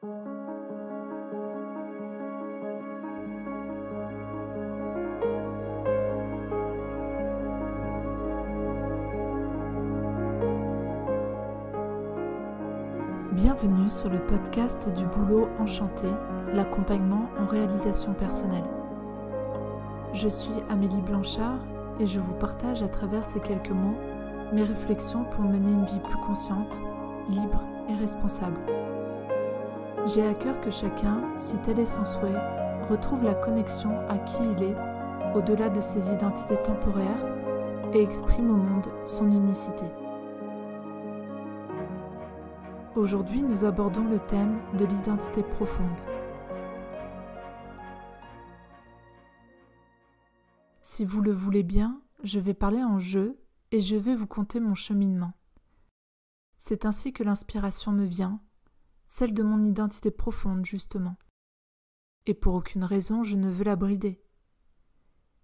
Bienvenue sur le podcast du boulot enchanté, l'accompagnement en réalisation personnelle. Je suis Amélie Blanchard et je vous partage à travers ces quelques mots mes réflexions pour mener une vie plus consciente, libre et responsable. J'ai à cœur que chacun, si tel est son souhait, retrouve la connexion à qui il est, au-delà de ses identités temporaires, et exprime au monde son unicité. Aujourd'hui, nous abordons le thème de l'identité profonde. Si vous le voulez bien, je vais parler en jeu et je vais vous conter mon cheminement. C'est ainsi que l'inspiration me vient, celle de mon identité profonde justement. Et pour aucune raison, je ne veux la brider.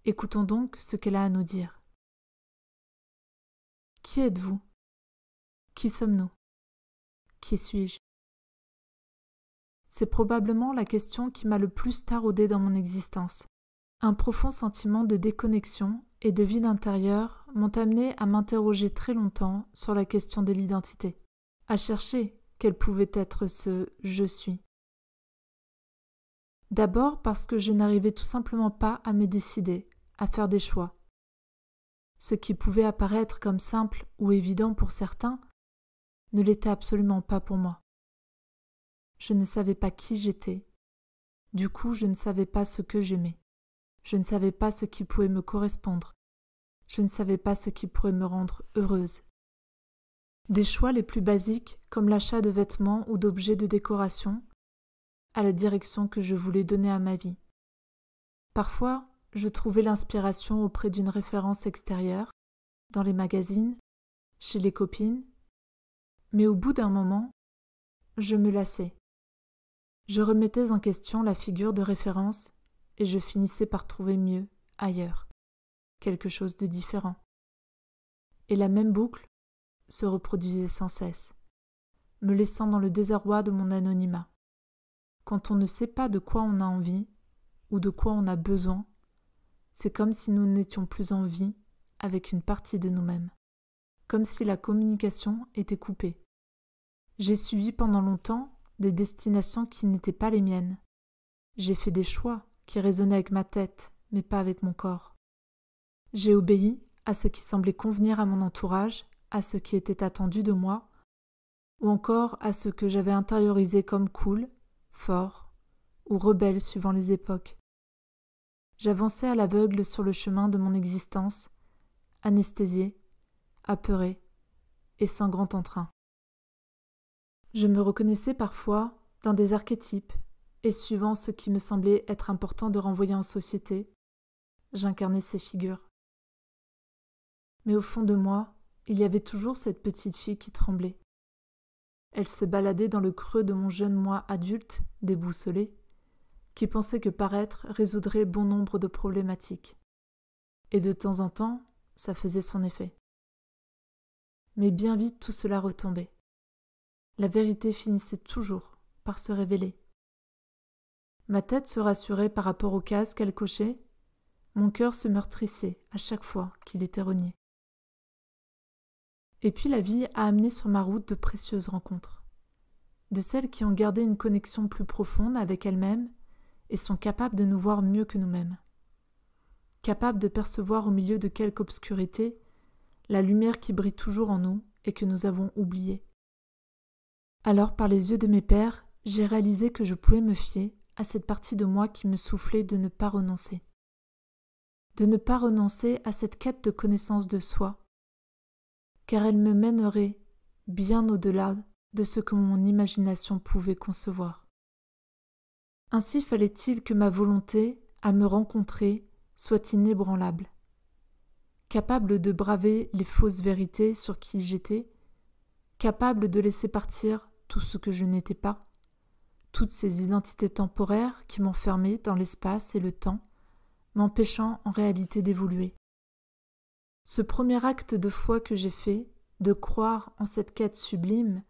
Écoutons donc ce qu'elle a à nous dire. Qui êtes-vous ? Qui sommes-nous ? Qui suis-je ? C'est probablement la question qui m'a le plus taraudé dans mon existence. Un profond sentiment de déconnexion et de vide intérieur m'ont amené à m'interroger très longtemps sur la question de l'identité, à chercher quel pouvait être ce « je suis ». D'abord parce que je n'arrivais tout simplement pas à me décider, à faire des choix. Ce qui pouvait apparaître comme simple ou évident pour certains ne l'était absolument pas pour moi. Je ne savais pas qui j'étais. Du coup, je ne savais pas ce que j'aimais. Je ne savais pas ce qui pouvait me correspondre. Je ne savais pas ce qui pourrait me rendre heureuse. Des choix les plus basiques, comme l'achat de vêtements ou d'objets de décoration, à la direction que je voulais donner à ma vie. Parfois, je trouvais l'inspiration auprès d'une référence extérieure, dans les magazines, chez les copines, mais au bout d'un moment, je me lassais. Je remettais en question la figure de référence et je finissais par trouver mieux ailleurs, quelque chose de différent. Et la même boucle se reproduisait sans cesse, me laissant dans le désarroi de mon anonymat. Quand on ne sait pas de quoi on a envie ou de quoi on a besoin, c'est comme si nous n'étions plus en vie avec une partie de nous-mêmes, comme si la communication était coupée. J'ai suivi pendant longtemps des destinations qui n'étaient pas les miennes. J'ai fait des choix qui résonnaient avec ma tête, mais pas avec mon corps. J'ai obéi à ce qui semblait convenir à mon entourage, à ce qui était attendu de moi, ou encore à ce que j'avais intériorisé comme cool, fort ou rebelle suivant les époques. J'avançais à l'aveugle sur le chemin de mon existence, anesthésiée, apeurée et sans grand entrain. Je me reconnaissais parfois dans des archétypes et suivant ce qui me semblait être important de renvoyer en société, j'incarnais ces figures. Mais au fond de moi, il y avait toujours cette petite fille qui tremblait. Elle se baladait dans le creux de mon jeune moi adulte, déboussolé, qui pensait que paraître résoudrait bon nombre de problématiques. Et de temps en temps, ça faisait son effet. Mais bien vite tout cela retombait. La vérité finissait toujours par se révéler. Ma tête se rassurait par rapport aux cases qu'elle cochait, mon cœur se meurtrissait à chaque fois qu'il était renié. Et puis la vie a amené sur ma route de précieuses rencontres, de celles qui ont gardé une connexion plus profonde avec elles-mêmes et sont capables de nous voir mieux que nous-mêmes, capables de percevoir au milieu de quelque obscurité la lumière qui brille toujours en nous et que nous avons oubliée. Alors, par les yeux de mes pères, j'ai réalisé que je pouvais me fier à cette partie de moi qui me soufflait de ne pas renoncer. De ne pas renoncer à cette quête de connaissance de soi, car elle me mènerait bien au-delà de ce que mon imagination pouvait concevoir. Ainsi fallait-il que ma volonté à me rencontrer soit inébranlable, capable de braver les fausses vérités sur qui j'étais, capable de laisser partir tout ce que je n'étais pas, toutes ces identités temporaires qui m'enfermaient dans l'espace et le temps, m'empêchant en réalité d'évoluer. Ce premier acte de foi que j'ai fait, de croire en cette quête sublime,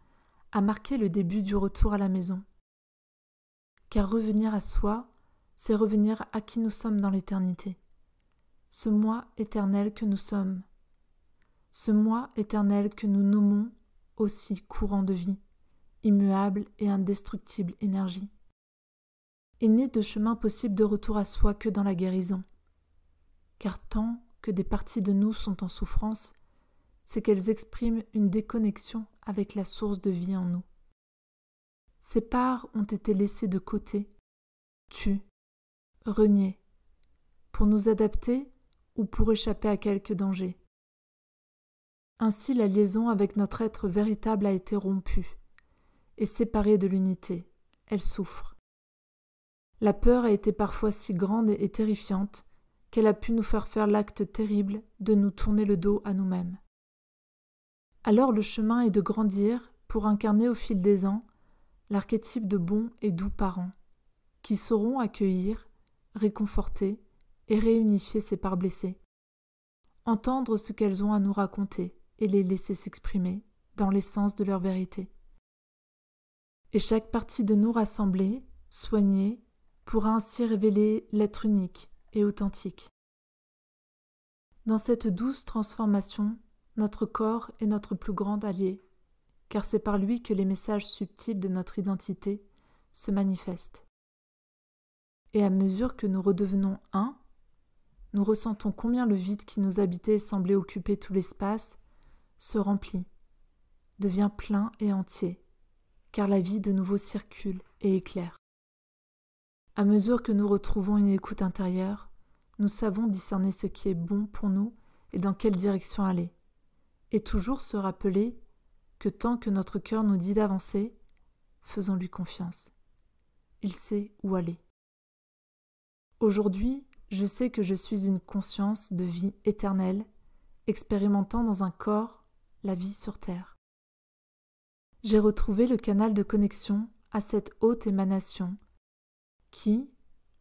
a marqué le début du retour à la maison, car revenir à soi, c'est revenir à qui nous sommes dans l'éternité. Ce moi éternel que nous sommes, ce moi éternel que nous nommons aussi courant de vie, immuable et indestructible énergie. Il n'est de chemin possible de retour à soi que dans la guérison, car tant que des parties de nous sont en souffrance, c'est qu'elles expriment une déconnexion avec la source de vie en nous. Ces parts ont été laissées de côté, tues, reniées, pour nous adapter ou pour échapper à quelque danger. Ainsi la liaison avec notre être véritable a été rompue, et séparée de l'unité, elle souffre. La peur a été parfois si grande et terrifiante qu'elle a pu nous faire l'acte terrible de nous tourner le dos à nous-mêmes. Alors le chemin est de grandir pour incarner au fil des ans l'archétype de bons et doux parents, qui sauront accueillir, réconforter et réunifier ces parts blessées, entendre ce qu'elles ont à nous raconter et les laisser s'exprimer dans l'essence de leur vérité. Et chaque partie de nous rassemblée, soignée, pourra ainsi révéler l'être unique et authentique. Dans cette douce transformation, notre corps est notre plus grand allié, car c'est par lui que les messages subtils de notre identité se manifestent. Et à mesure que nous redevenons un, nous ressentons combien le vide qui nous habitait et semblait occuper tout l'espace se remplit, devient plein et entier, car la vie de nouveau circule et éclaire. À mesure que nous retrouvons une écoute intérieure, nous savons discerner ce qui est bon pour nous et dans quelle direction aller, et toujours se rappeler que tant que notre cœur nous dit d'avancer, faisons-lui confiance. Il sait où aller. Aujourd'hui, je sais que je suis une conscience de vie éternelle, expérimentant dans un corps la vie sur terre. J'ai retrouvé le canal de connexion à cette haute émanation qui,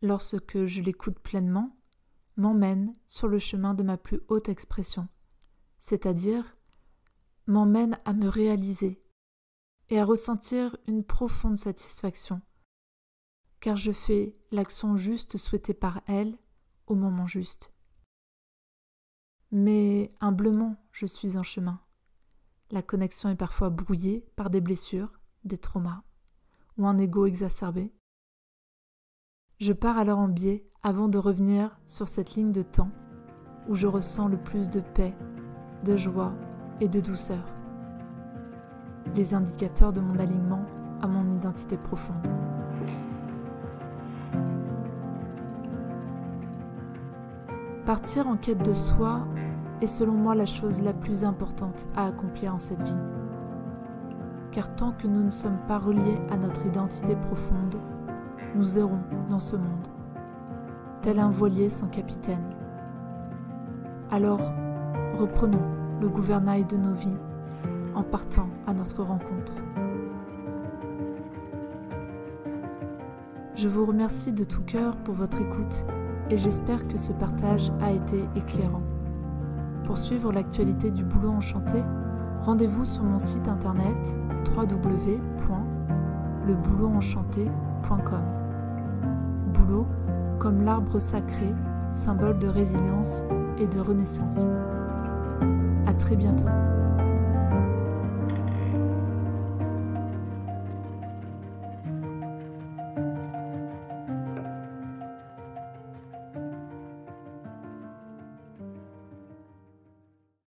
lorsque je l'écoute pleinement, m'emmène sur le chemin de ma plus haute expression, c'est-à-dire m'emmène à me réaliser et à ressentir une profonde satisfaction, car je fais l'action juste souhaitée par elle au moment juste. Mais humblement, je suis en chemin. La connexion est parfois brouillée par des blessures, des traumas ou un ego exacerbé. Je pars alors en biais avant de revenir sur cette ligne de temps où je ressens le plus de paix, de joie et de douceur. Les indicateurs de mon alignement à mon identité profonde. Partir en quête de soi est selon moi la chose la plus importante à accomplir en cette vie. Car tant que nous ne sommes pas reliés à notre identité profonde, nous errons dans ce monde, tel un voilier sans capitaine. Alors, reprenons le gouvernail de nos vies en partant à notre rencontre. Je vous remercie de tout cœur pour votre écoute et j'espère que ce partage a été éclairant. Pour suivre l'actualité du Boulot Enchanté, rendez-vous sur mon site internet www.leboulotenchanté.com. Boulot comme l'arbre sacré, symbole de résilience et de renaissance. À très bientôt.